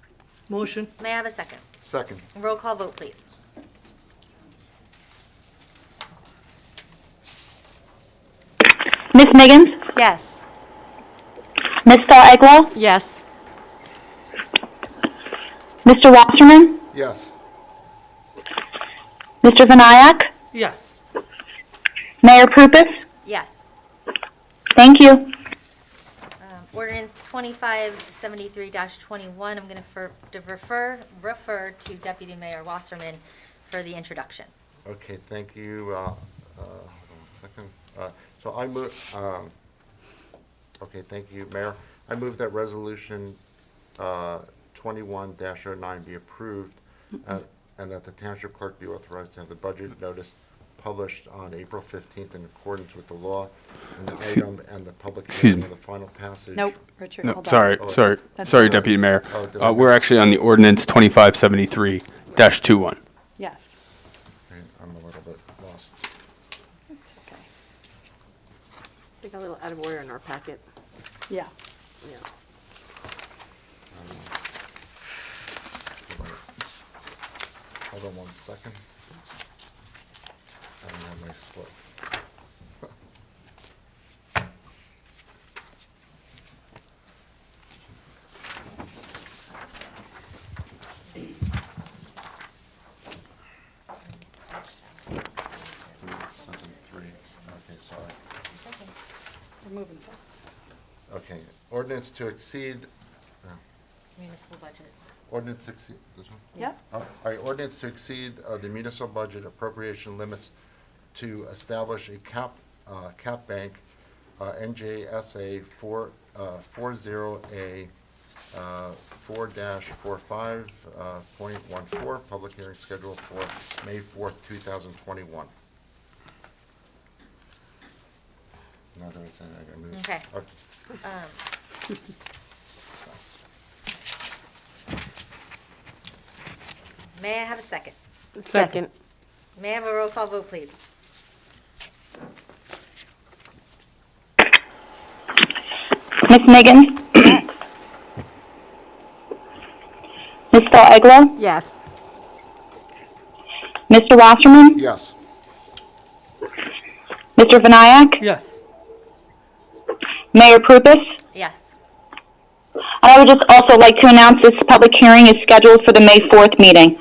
[SPEAKER 9] Motion?
[SPEAKER 4] May I have a second?
[SPEAKER 2] Second.
[SPEAKER 4] Roll call vote, please.
[SPEAKER 7] Ms. Miggins,
[SPEAKER 8] Yes.
[SPEAKER 7] Ms. Eglo,
[SPEAKER 1] Yes.
[SPEAKER 7] Mr. Wasserman,
[SPEAKER 2] Yes.
[SPEAKER 7] Mr. Vinayak,
[SPEAKER 9] Yes.
[SPEAKER 7] Mayor Prupus.
[SPEAKER 4] Yes.
[SPEAKER 7] Thank you.
[SPEAKER 4] Ordinance 2573-21, I'm going to refer to Deputy Mayor Wasserman for the introduction.
[SPEAKER 2] Okay, thank you. Hold on a second. So I move, okay, thank you, Mayor. I move that resolution 21-09 be approved and that the township clerk be authorized to have the budget notice published on April 15th in accordance with the law and the item and the public
[SPEAKER 15] Excuse
[SPEAKER 2] hearing
[SPEAKER 15] me.
[SPEAKER 2] of the final passage.
[SPEAKER 8] Nope, Richard,
[SPEAKER 15] No,
[SPEAKER 8] hold on.
[SPEAKER 15] sorry, sorry,
[SPEAKER 8] That's
[SPEAKER 15] sorry,
[SPEAKER 8] fine.
[SPEAKER 15] Deputy Mayor.
[SPEAKER 2] Oh, did I
[SPEAKER 15] We're
[SPEAKER 2] miss-
[SPEAKER 15] actually on the ordinance 2573-21.
[SPEAKER 8] Yes.
[SPEAKER 2] Okay, I'm a little bit lost.
[SPEAKER 8] It's okay.
[SPEAKER 5] They got a little out of order in our packet.
[SPEAKER 8] Yeah.
[SPEAKER 5] Yeah.
[SPEAKER 2] Hold on one second. I don't have my slip. Okay, sorry.
[SPEAKER 8] We're moving fast.
[SPEAKER 2] Okay, ordinance to exceed,
[SPEAKER 4] Municipal budget.
[SPEAKER 2] ordinance to exceed, this one?
[SPEAKER 8] Yep.
[SPEAKER 2] All right, ordinance to exceed the municipal budget appropriation limits to establish a cap bank, NJSA 40A 4-45.14, public hearing scheduled for May 4th, 2021. No, there was any, I gotta move.
[SPEAKER 4] Okay. May I have a second?
[SPEAKER 1] Second.
[SPEAKER 4] May I have a roll call vote, please?
[SPEAKER 7] Ms. Miggins,
[SPEAKER 8] Yes.
[SPEAKER 7] Ms. Eglo,
[SPEAKER 5] Yes.
[SPEAKER 7] Mr. Wasserman,
[SPEAKER 2] Yes.
[SPEAKER 7] Mr. Vinayak,
[SPEAKER 9] Yes.
[SPEAKER 7] Mayor Prupus.
[SPEAKER 4] Yes.
[SPEAKER 7] And I would just also like to announce this public hearing is scheduled for the May 4th meeting.